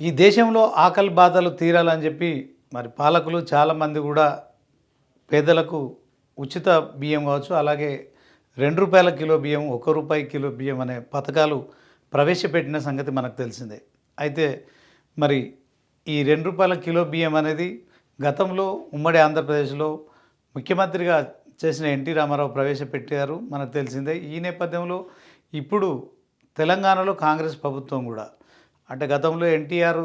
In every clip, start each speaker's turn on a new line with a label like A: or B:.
A: ఈ దేశంలో ఆకలి బాధలు తీరాలని చెప్పి మరి పాలకులు చాలామంది కూడా పేదలకు ఉచిత బియ్యం కావచ్చు, అలాగే రూ. 2 కిలో బియ్యం, రూపాయి కిలో బియ్యం అనే పథకాలు ప్రవేశపెట్టిన సంగతి మనకు తెలిసిందే. అయితే మరి ఈ రూ. 2 కిలో బియ్యం అనేది గతంలో ఉమ్మడి ఆంధ్రప్రదేశ్లో ముఖ్యమంత్రిగా చేసిన ఎన్టీ రామారావు ప్రవేశపెట్టారు, మనకు తెలిసిందే. ఈ నేపథ్యంలో ఇప్పుడు తెలంగాణలో కాంగ్రెస్ ప్రభుత్వం కూడా అంటే గతంలో ఎన్టీఆర్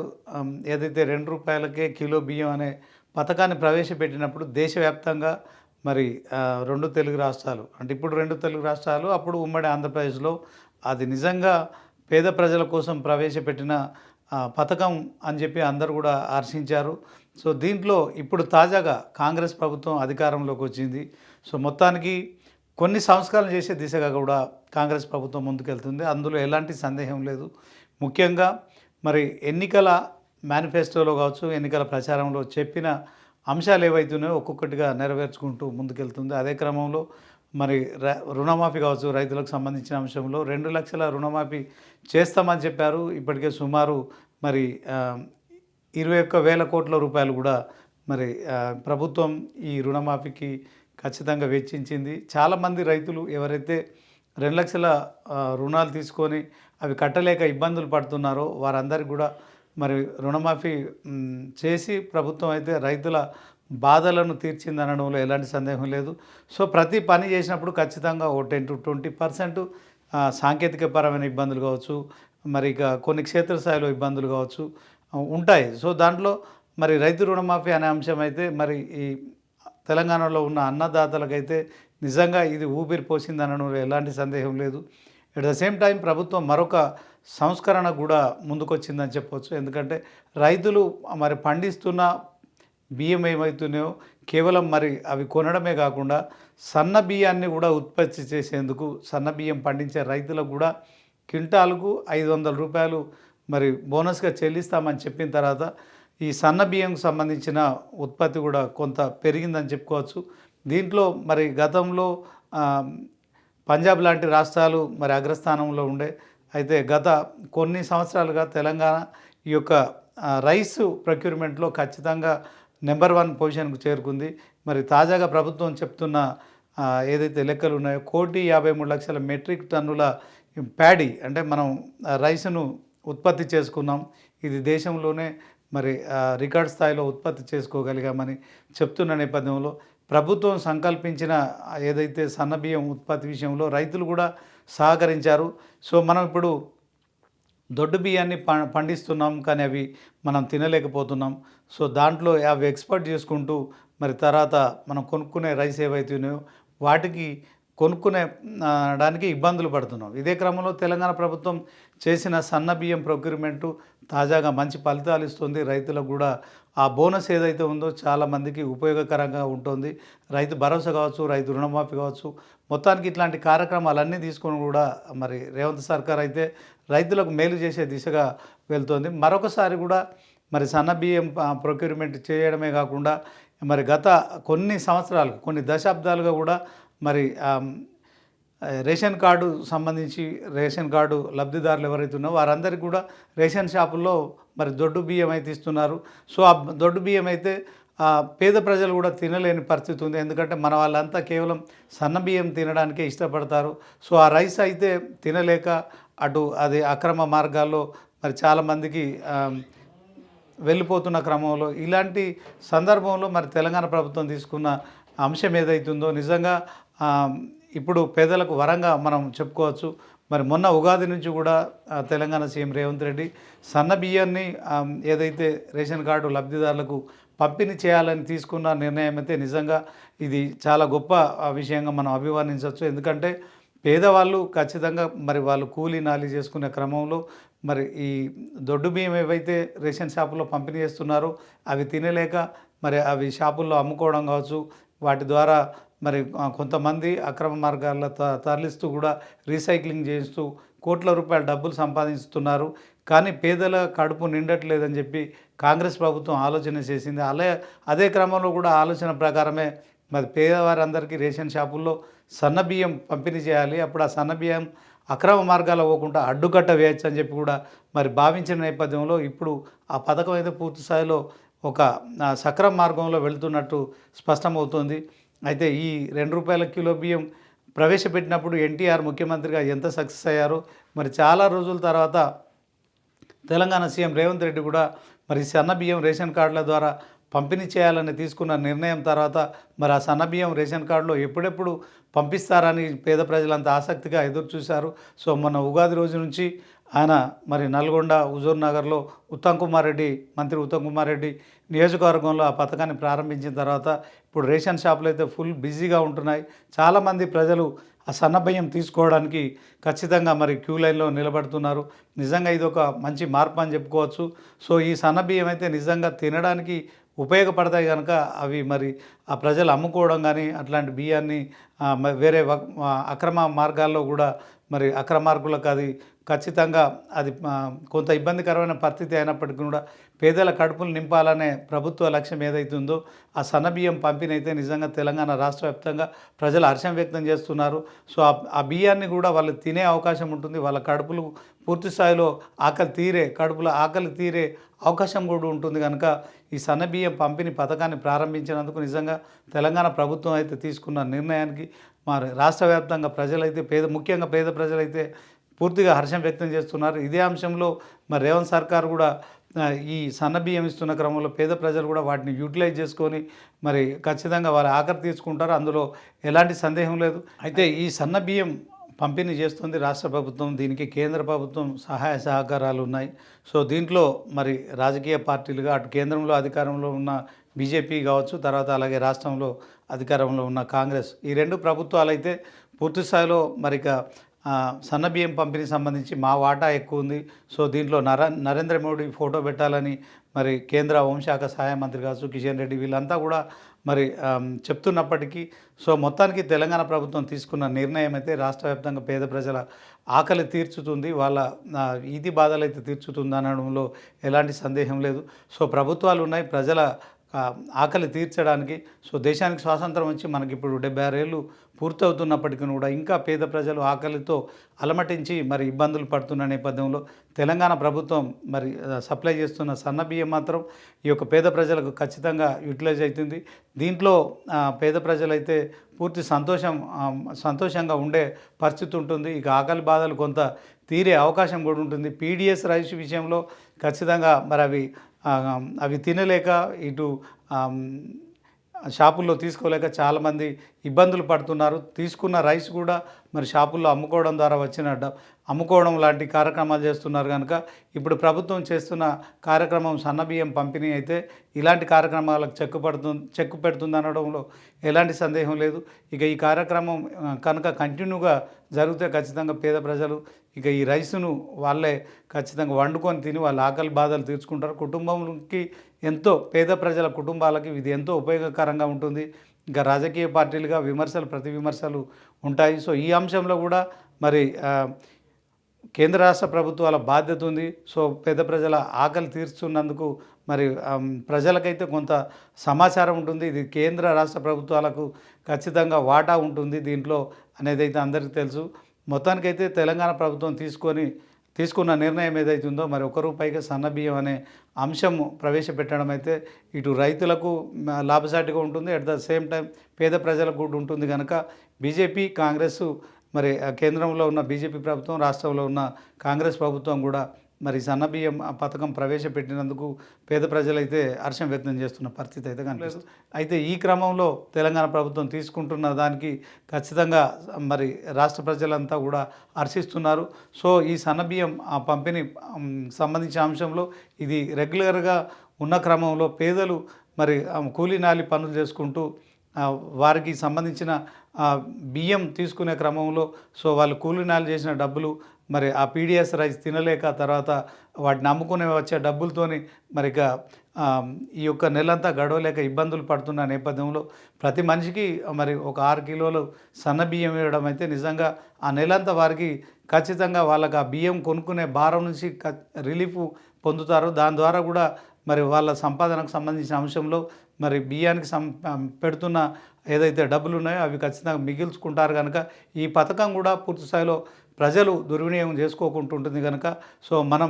A: ఏదైతే రూ. 2కే కిలో బియ్యం అనే పథకాన్ని ప్రవేశపెట్టినప్పుడు దేశవ్యాప్తంగా మరి 2 తెలుగు రాష్ట్రాలు అంటే ఇప్పుడు 2 తెలుగు రాష్ట్రాలు, అప్పుడు ఉమ్మడి ఆంధ్రప్రదేశ్లో అది నిజంగా పేద ప్రజల కోసం ప్రవేశపెట్టిన పథకం అని చెప్పి అందరూ కూడా హర్షించారు. సో దీంట్లో ఇప్పుడు తాజాగా కాంగ్రెస్ ప్రభుత్వం అధికారంలోకి వచ్చింది. సో మొత్తానికి కొన్ని సంస్కరణలు చేసే దిశగా కూడా కాంగ్రెస్ ప్రభుత్వం ముందుకెళ్తుంది, అందులో ఎలాంటి సందేహం లేదు. ముఖ్యంగా మరి ఎన్నికల మేనిఫెస్టోలో కావచ్చు, ఎన్నికల ప్రచారంలో చెప్పిన అంశాలు ఏవైతున్నాయో ఒక్కొక్కటిగా నెరవేర్చుకుంటూ ముందుకెళ్తుంది. అదే క్రమంలో మరి రుణమాఫీ కావచ్చు, రైతులకు సంబంధించిన అంశంలో 2 లక్షల రుణమాఫీ చేస్తామని చెప్పారు. ఇప్పటికే సుమారు మరి 21,000 కోట్ల రూపాయలు కూడా మరి ప్రభుత్వం ఈ రుణమాఫీకి ఖచ్చితంగా వెచ్చించింది. చాలామంది రైతులు ఎవరైతే 2 లక్షల రుణాలు తీసుకొని అవి కట్టలేక ఇబ్బందులు పడుతున్నారో వారందరికీ కూడా మరి రుణమాఫీ చేసి ప్రభుత్వం అయితే రైతుల బాధలను తీర్చిందనడంలో ఎలాంటి సందేహం లేదు. సో ప్రతి పని చేసినప్పుడు ఖచ్చితంగా ఓ 10-20% సాంకేతికపరమైన ఇబ్బందులు కావచ్చు, మరి ఇక కొన్ని క్షేత్రస్థాయిలో ఇబ్బందులు కావచ్చు ఉంటాయి. సో దాంట్లో మరి రైతు రుణమాఫీ అనే అంశం అయితే మరి ఈ తెలంగాణలో ఉన్న అన్నదాతలకైతే నిజంగా ఇది ఊపిరి పోసిందనడంలో ఎలాంటి సందేహం లేదు. ఎట్ ద సేమ్ టైం ప్రభుత్వం మరొక సంస్కరణ కూడా ముందుకొచ్చిందని చెప్పవచ్చు. ఎందుకంటే రైతులు మరి పండిస్తున్న బియ్యం ఏమవుతున్నాయో కేవలం మరి అవి కొనడమే కాకుండా సన్న బియ్యాన్ని కూడా ఉత్పత్తి చేసేందుకు సన్న బియ్యం పండించే రైతులకు కూడా క్వింటాల్కు 500 రూపాయలు మరి బోనస్గా చెల్లిస్తామని చెప్పిన తర్వాత ఈ సన్న బియ్యంకు సంబంధించిన ఉత్పత్తి కూడా కొంత పెరిగిందని చెప్పుకోవచ్చు. దీంట్లో మరి గతంలో పంజాబ్ లాంటి రాష్ట్రాలు మరి అగ్రస్థానంలో ఉండే, అయితే గత కొన్ని సంవత్సరాలుగా తెలంగాణ ఈ యొక్క రైస్ ప్రొక్యూర్మెంట్లో ఖచ్చితంగా నెంబర్ 1 పొజిషన్కు చేరుకుంది. మరి తాజాగా ప్రభుత్వం చెప్తున్న ఏదైతే లెక్కలు ఉన్నాయో 1,53,00,000 మెట్రిక్ టన్నుల ప్యాడీ అంటే మనం రైస్ను ఉత్పత్తి చేసుకున్నాం. ఇది దేశంలోనే మరి రికార్డ్ స్థాయిలో ఉత్పత్తి చేసుకోగలిగామని చెప్తున్న నేపథ్యంలో ప్రభుత్వం సంకల్పించిన ఏదైతే సన్నబియ్యం ఉత్పత్తి విషయంలో రైతులు కూడా సహకరించారు. సో మనం ఇప్పుడు దొడ్డు బియ్యాన్ని పండిస్తున్నాం, కానీ అవి మనం తినలేకపోతున్నాం. సో దాంట్లో అవి ఎక్స్పోర్ట్ చేసుకుంటూ మరి తర్వాత మనం కొనుక్కునే రైస్ ఏవైతే ఉన్నాయో వాటికి కొనుక్కునేడానికి ఇబ్బందులు పడుతున్నాం. ఇదే క్రమంలో తెలంగాణ ప్రభుత్వం చేసిన సన్న బియ్యం ప్రొక్యూర్మెంటు తాజాగా మంచి ఫలితాలు ఇస్తుంది. రైతులకు కూడా ఆ బోనస్ ఏదైతే ఉందో చాలామందికి ఉపయోగకరంగా ఉంటుంది. రైతు భరోసా కావచ్చు, రైతు రుణమాఫీ కావచ్చు, మొత్తానికి ఇట్లాంటి కార్యక్రమాలన్నీ తీసుకొని కూడా మరి రేవంత్ సర్కార్ అయితే రైతులకు మేలు చేసే దిశగా వెళ్తోంది. మరొకసారి కూడా మరి సన్న బియ్యం ప్రొక్యూర్మెంట్ చేయడమే కాకుండా మరి గత కొన్ని సంవత్సరాలు, కొన్ని దశాబ్దాలుగా కూడా మరి రేషన్ కార్డు సంబంధించి రేషన్ కార్డు లబ్ధిదారులు ఎవరైతే ఉన్నారో వారందరికీ కూడా రేషన్ షాపుల్లో మరి దొడ్డు బియ్యం అయితే ఇస్తున్నారు. సో ఆ దొడ్డు బియ్యం అయితే పేద ప్రజలు కూడా తినలేని పరిస్థితి ఉంది. ఎందుకంటే మన వాళ్ళంతా కేవలం సన్న బియ్యం తినడానికే ఇష్టపడతారు. సో ఆ రైస్ అయితే తినలేక అటు అది అక్రమ మార్గాల్లో మరి చాలామందికి వెళ్ళిపోతున్న క్రమంలో ఇలాంటి సందర్భంలో మరి తెలంగాణ ప్రభుత్వం తీసుకున్న అంశం ఏదైతుందో నిజంగా ఇప్పుడు పేదలకు వరంగా మనం చెప్పుకోవచ్చు. మరి మొన్న ఉగాది నుంచి కూడా తెలంగాణ సీఎం రేవంత్ రెడ్డి సన్న బియ్యాన్ని ఏదైతే రేషన్ కార్డు లబ్ధిదారులకు పంపిణీ చేయాలని తీసుకున్న నిర్ణయం అయితే నిజంగా ఇది చాలా గొప్ప విషయంగా మనం అభివర్ణించవచ్చు. ఎందుకంటే పేదవాళ్ళు ఖచ్చితంగా మరి వాళ్ళు కూలీ నాలి చేసుకునే క్రమంలో మరి ఈ దొడ్డు బియ్యం ఏవైతే రేషన్ షాపుల్లో పంపిణీ చేస్తున్నారో అవి తినలేక మరి అవి షాపుల్లో అమ్ముకోవడం కావచ్చు, వాటి ద్వారా మరి కొంతమంది అక్రమ మార్గాల్లో తరలిస్తూ కూడా రీసైక్లింగ్ చేస్తూ కోట్ల రూపాయల డబ్బులు సంపాదిస్తున్నారు. కానీ పేదల కడుపు నిండట్లేదని చెప్పి కాంగ్రెస్ ప్రభుత్వం ఆలోచన చేసింది. అదే క్రమంలో కూడా ఆలోచన ప్రకారమే మరి పేదవారందరికీ రేషన్ షాపుల్లో సన్నబియ్యం పంపిణీ చేయాలి. అప్పుడు ఆ సన్నబియ్యం అక్రమ మార్గాల పోకుండా అడ్డుకట్ట వేయచ్చు అని చెప్పి కూడా మరి భావించిన నేపథ్యంలో ఇప్పుడు ఆ పథకం అయితే పూర్తి స్థాయిలో ఒక సక్రమ మార్గంలో వెళ్తున్నట్టు స్పష్టమవుతోంది. అయితే ఈ రూ. 2 కిలో బియ్యం ప్రవేశపెట్టినప్పుడు ఎన్టీఆర్ ముఖ్యమంత్రిగా ఎంత సక్సెస్ అయ్యారో, మరి చాలా రోజుల తర్వాత తెలంగాణ సీఎం రేవంత్ రెడ్డి కూడా మరి సన్న బియ్యం రేషన్ కార్డుల ద్వారా పంపిణీ చేయాలని తీసుకున్న నిర్ణయం తర్వాత మరి ఆ సన్న బియ్యం రేషన్ కార్డులో ఎప్పుడెప్పుడు పంపిస్తారని పేద ప్రజలంతా ఆసక్తిగా ఎదురు చూశారు. సో మొన్న ఉగాది రోజు నుంచి ఆయన మరి నల్గొండ హుజూర్ నగర్లో మంత్రి ఉత్తమ్ కుమార్ రెడ్డి నియోజకవర్గంలో ఆ పథకాన్ని ప్రారంభించిన తర్వాత ఇప్పుడు రేషన్ షాపులు అయితే ఫుల్ బిజీగా ఉంటున్నాయి. చాలామంది ప్రజలు ఆ సన్నబియ్యం తీసుకోవడానికి ఖచ్చితంగా మరి క్యూ లైన్లో నిలబడుతున్నారు. నిజంగా ఇది ఒక మంచి మార్పు అని చెప్పుకోవచ్చు. సో ఈ సన్నబియ్యం అయితే నిజంగా తినడానికి ఉపయోగపడతాయి కనుక అవి మరి ఆ ప్రజలు అమ్ముకోవడం కానీ అట్లాంటి బియ్యాన్ని వేరే అక్రమ మార్గాల్లో కూడా మరి అక్రమార్కులకు అది ఖచ్చితంగా అది కొంత ఇబ్బందికరమైన పరిస్థితి అయినప్పటికీ కూడా పేదల కడుపులు నింపాలనే ప్రభుత్వ లక్ష్యం ఏదైతుందో ఆ సన్నబియ్యం పంపిణీ అయితే నిజంగా తెలంగాణ రాష్ట్ర వ్యాప్తంగా ప్రజలు హర్షం వ్యక్తం చేస్తున్నారు. సో ఆ బియ్యాన్ని కూడా వాళ్ళు తినే అవకాశం ఉంటుంది. వాళ్ళ కడుపులు పూర్తి స్థాయిలో కడుపులో ఆకలి తీరే అవకాశం కూడా ఉంటుంది కనుక ఈ సన్నబియ్యం పంపిణీ పథకాన్ని ప్రారంభించినందుకు నిజంగా తెలంగాణ ప్రభుత్వం అయితే తీసుకున్న నిర్ణయానికి మరి రాష్ట్ర వ్యాప్తంగా ప్రజలైతే ముఖ్యంగా పేద ప్రజలైతే పూర్తిగా హర్షం వ్యక్తం చేస్తున్నారు. ఇదే అంశంలో మరి రేవంత్ సర్కార్ కూడా ఈ సన్నబియ్యం ఇస్తున్న క్రమంలో పేద ప్రజలు కూడా వాటిని యూటిలైజ్ చేసుకొని మరి ఖచ్చితంగా వాళ్ళ ఆఖరి తీసుకుంటారు. అందులో ఎలాంటి సందేహం లేదు. అయితే ఈ సన్నబియ్యం పంపిణీ చేస్తుంది రాష్ట్ర ప్రభుత్వం. దీనికి కేంద్ర ప్రభుత్వం సహాయ సహకారాలు ఉన్నాయి. సో దీంట్లో మరి రాజకీయ పార్టీలుగా అటు కేంద్రంలో అధికారంలో ఉన్న బీజేపీ కావచ్చు, తర్వాత అలాగే రాష్ట్రంలో అధికారంలో ఉన్న కాంగ్రెస్, ఈ రెండు ప్రభుత్వాలు అయితే పూర్తి స్థాయిలో మరి సన్నబియ్యం పంపిణీ సంబంధించి మా వాటా ఎక్కువ ఉంది. సో దీంట్లో నరేంద్ర మోడీ ఫోటో పెట్టాలని మరి కేంద్ర హోంశాఖ సహాయ మంత్రి కావచ్చు కిషన్ రెడ్డి వీళ్ళంతా కూడా మరి చెప్తున్నప్పటికీ సో మొత్తానికి తెలంగాణ ప్రభుత్వం తీసుకున్న నిర్ణయం అయితే రాష్ట్ర వ్యాప్తంగా పేద ప్రజల ఆకలి తీర్చుతుంది, వాళ్ళ ఈది బాధలు అయితే తీర్చుతుంది అనడంలో ఎలాంటి సందేహం లేదు. సో ప్రభుత్వాలు ఉన్నాయి ప్రజల ఆకలి తీర్చడానికి. సో దేశానికి స్వాతంత్రం వచ్చి మనకి ఇప్పుడు 76 ఏళ్ళు పూర్తవుతున్నప్పటికీ కూడా ఇంకా పేద ప్రజలు ఆకలితో అలమటించి మరి ఇబ్బందులు పడుతున్న నేపథ్యంలో తెలంగాణ ప్రభుత్వం మరి సప్లై చేస్తున్న సన్నబియ్యం మాత్రం ఈ యొక్క పేద ప్రజలకు ఖచ్చితంగా యూటిలైజ్ అవుతుంది. దీంట్లో పేద ప్రజలైతే పూర్తి సంతోషంగా ఉండే పరిస్థితి ఉంటుంది. ఇక ఆకలి బాధలు కొంత తీరే అవకాశం కూడా ఉంటుంది. పీడిఎస్ రైస్ విషయంలో ఖచ్చితంగా మరి అవి తినలేక ఇటు షాపుల్లో తీసుకోలేక చాలామంది ఇబ్బందులు పడుతున్నారు. తీసుకున్న రైస్ కూడా మరి షాపుల్లో అమ్ముకోవడం ద్వారా అమ్ముకోవడం లాంటి కార్యక్రమాలు చేస్తున్నారు కనుక ఇప్పుడు ప్రభుత్వం చేస్తున్న కార్యక్రమం సన్నబియ్యం పంపిణీ అయితే ఇలాంటి కార్యక్రమాలకు చెక్కు పెడుతుంది అనడంలో ఎలాంటి సందేహం లేదు. ఇక ఈ కార్యక్రమం కనుక కంటిన్యూగా జరిగితే ఖచ్చితంగా పేద ప్రజలు ఇక ఈ రైస్ను వాళ్ళే ఖచ్చితంగా వండుకొని తిని వాళ్ళ ఆకలి బాధలు తీర్చుకుంటారు. కుటుంబంకి ఎంతో పేద ప్రజల కుటుంబాలకి ఇది ఎంతో ఉపయోగకరంగా ఉంటుంది. ఇంకా రాజకీయ పార్టీలుగా ప్రతి విమర్శలు ఉంటాయి. సో ఈ అంశంలో కూడా మరి కేంద్ర రాష్ట్ర ప్రభుత్వాల బాధ్యత ఉంది. సో పేద ప్రజల ఆకలి తీర్చున్నందుకు మరి ప్రజలకైతే కొంత సమాచారం ఉంటుంది. ఇది కేంద్ర రాష్ట్ర ప్రభుత్వాలకు ఖచ్చితంగా వాటా ఉంటుంది దీంట్లో అనేది అయితే అందరికీ తెలుసు. మొత్తానికైతే తెలంగాణ ప్రభుత్వం తీసుకున్న నిర్ణయం ఏదైతుందో మరి ₹1 సన్నబియ్యం అనే అంశం ప్రవేశపెట్టడం అయితే ఇటు రైతులకు లాభసాటిగా ఉంటుంది, అట్ ద సేమ్ టైం పేద ప్రజలకు కూడా ఉంటుంది కనుక బీజేపీ కాంగ్రెస్ మరి కేంద్రంలో ఉన్న బీజేపీ ప్రభుత్వం, రాష్ట్రంలో ఉన్న కాంగ్రెస్ ప్రభుత్వం కూడా మరి సన్నబియ్యం పథకం ప్రవేశపెట్టినందుకు పేద ప్రజలైతే హర్షం వ్యక్తం చేస్తున్న పరిస్థితి అయితే కనిపిస్తుంది. అయితే ఈ క్రమంలో తెలంగాణ ప్రభుత్వం తీసుకుంటున్న దానికి ఖచ్చితంగా మరి రాష్ట్ర ప్రజలంతా కూడా హర్షిస్తున్నారు. సో ఈ సన్నబియ్యం పంపిణీ సంబంధించిన అంశంలో ఇది రెగ్యులర్గా ఉన్న క్రమంలో పేదలు మరి కూలీనాలి పనులు చేసుకుంటూ వారికి సంబంధించిన బియ్యం తీసుకునే క్రమంలో సో వాళ్ళు కూలీనాలు చేసిన డబ్బులు మరి ఆ పీడిఎస్ రైస్ తినలేక తర్వాత వాటిని అమ్ముకునే వచ్చే డబ్బులతోని మరి ఈ యొక్క నెలంతా గడవలేక ఇబ్బందులు పడుతున్న నేపథ్యంలో ప్రతి మనిషికి మరి ఒక 6 కిలోలు సన్న బియ్యం ఇవ్వడం అయితే నిజంగా ఆ నెలంతా వారికి ఖచ్చితంగా వాళ్ళకి ఆ బియ్యం కొనుక్కునే భారం నుంచి రిలీఫ్ పొందుతారు. దాని ద్వారా కూడా మరి వాళ్ళ సంపాదనకు సంబంధించిన అంశంలో మరి బియ్యానికి పెడుతున్న ఏదైతే డబ్బులు ఉన్నాయో అవి ఖచ్చితంగా మిగిల్చుకుంటారు కనుక ఈ పథకం కూడా పూర్తి స్థాయిలో ప్రజలు దుర్వినియోగం చేసుకోకుండా ఉంటుంది కనుక సో మనం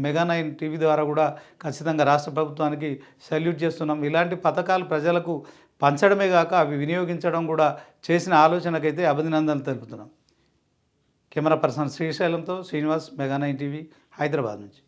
A: మెగా నైన్ టీవీ ద్వారా కూడా ఖచ్చితంగా రాష్ట్ర ప్రభుత్వానికి సెల్యూట్ చేస్తున్నాం. ఇలాంటి పథకాలు ప్రజలకు పంచడమే కాక అవి వినియోగించడం కూడా చేసిన ఆలోచనకైతే అభినందనలు తెలుపుతున్నాం. కెమెరా పర్సన్ శ్రీశైలంతో Srinivas, mega nine TV, Hyderabad నుంచి.